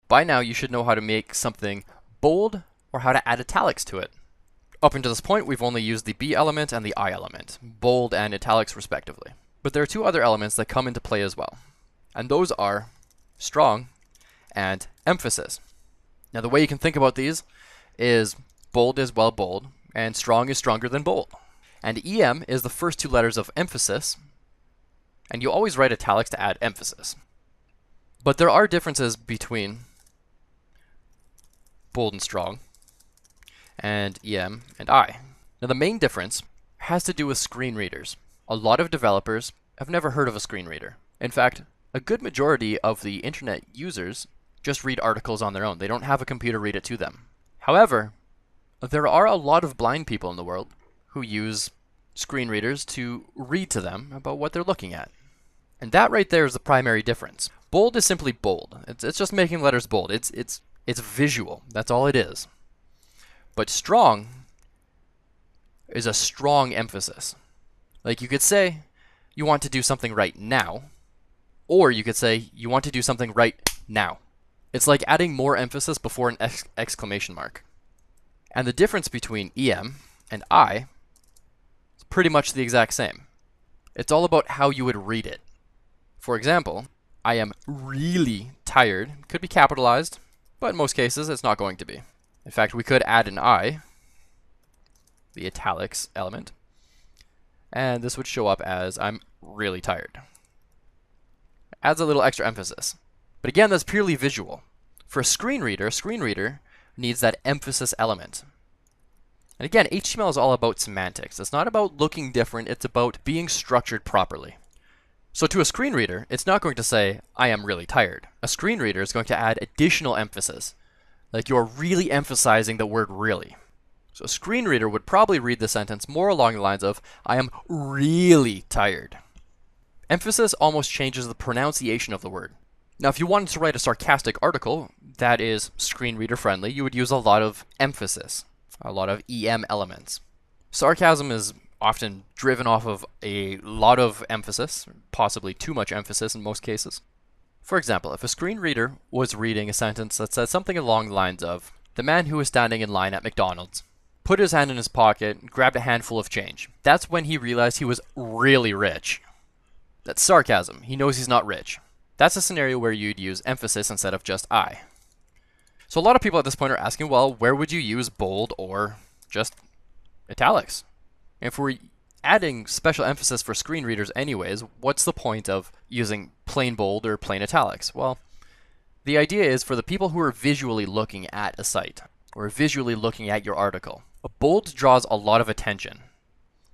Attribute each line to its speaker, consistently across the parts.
Speaker 1: By now you should know how to make something bold or how to add italics to it. Up until this point, we've only used the B element and the I element, bold and italics respectively. But there are two other elements that come into play as well, and those are strong and emphasis. Now the way you can think about these is bold is well bold, and strong is stronger than bold. And EM is the first two letters of emphasis, and you always write italics to add emphasis. But there are differences between bold and strong, and EM and I. Now the main difference has to do with screen readers. A lot of developers have never heard of a screen reader. In fact, a good majority of the internet users just read articles on their own. They don't have a computer read it to them. However, there are a lot of blind people in the world who use screen readers to read to them about what they're looking at. And that right there is the primary difference. Bold is simply bold. It's just making letters bold. It's visual. That's all it is. But strong is a strong emphasis. Like you could say you want to do something right now, or you could say you want to do something right now. It's like adding more emphasis before an exclamation mark. And the difference between EM and I is pretty much the exact same. It's all about how you would read it. For example, I am really tired could be capitalized, but in most cases it's not going to be. In fact, we could add an I, the italics element, and this would show up as I'm really tired. Adds a little extra emphasis. But again, that's purely visual. For a screen reader needs that emphasis element. And again, HTML is all about semantics. It's not about looking different, it's about being structured properly. So to a screen reader, it's not going to say, I am really tired. A screen reader is going to add additional emphasis. Like you're really emphasizing the word really. So a screen reader would probably read the sentence more along the lines of, I am really tired. Emphasis almost changes the pronunciation of the word. Now if you wanted to write a sarcastic article that is screen reader friendly, you would use a lot of emphasis, a lot of EM elements. Sarcasm is often driven off of a lot of emphasis, possibly too much emphasis in most cases. For example, if a screen reader was reading a sentence that said something along the lines of, the man who was standing in line at McDonald's put his hand in his pocket, grabbed a handful of change. That's when he realized he was really rich. That's sarcasm. He knows he's not rich. That's a scenario where you'd use emphasis instead of just I. So a lot of people at this point are asking, well, where would you use bold or just italics? If we're adding special emphasis for screen readers anyways, what's the point of using plain bold or plain italics? Well, the idea is for the people who are visually looking at a site or visually looking at your article, a bold draws a lot of attention.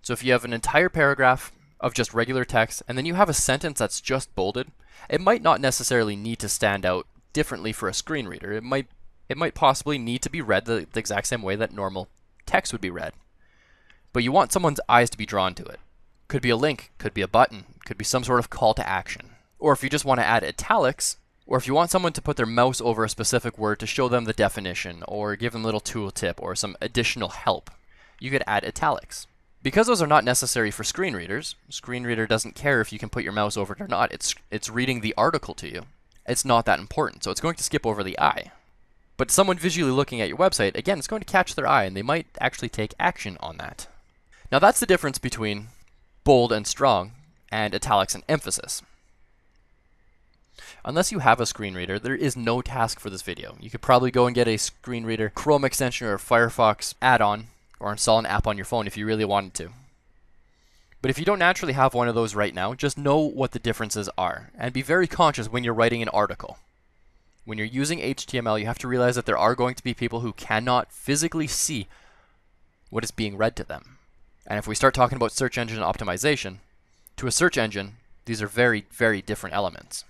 Speaker 1: So if you have an entire paragraph of just regular text and then you have a sentence that's just bolded, it might not necessarily need to stand out differently for a screen reader. It might possibly need to be read the exact same way that normal text would be read. But you want someone's eyes to be drawn to it. Could be a link, could be a button, could be some sort of call to action. Or if you just want to add italics, or if you want someone to put their mouse over a specific word to show them the definition, or give them a little tooltip, or some additional help, you could add italics. Because those are not necessary for screen readers, screen reader doesn't care if you can put your mouse over it or not, it's reading the article to you. It's not that important, so it's going to skip over the I. But someone visually looking at your website, again, it's going to catch their eye, and they might actually take action on that. Now that's the difference between bold and strong and italics and emphasis. Unless you have a screen reader, there is no task for this video. You could probably go and get a screen reader Chrome extension or a Firefox add-on or install an app on your phone if you really wanted to. But if you don't naturally have one of those right now, just know what the differences are and be very conscious when you're writing an article. When you're using HTML, you have to realize that there are going to be people who cannot physically see what is being read to them. And if we start talking about search engine optimization, to a search engine, these are very, very different elements.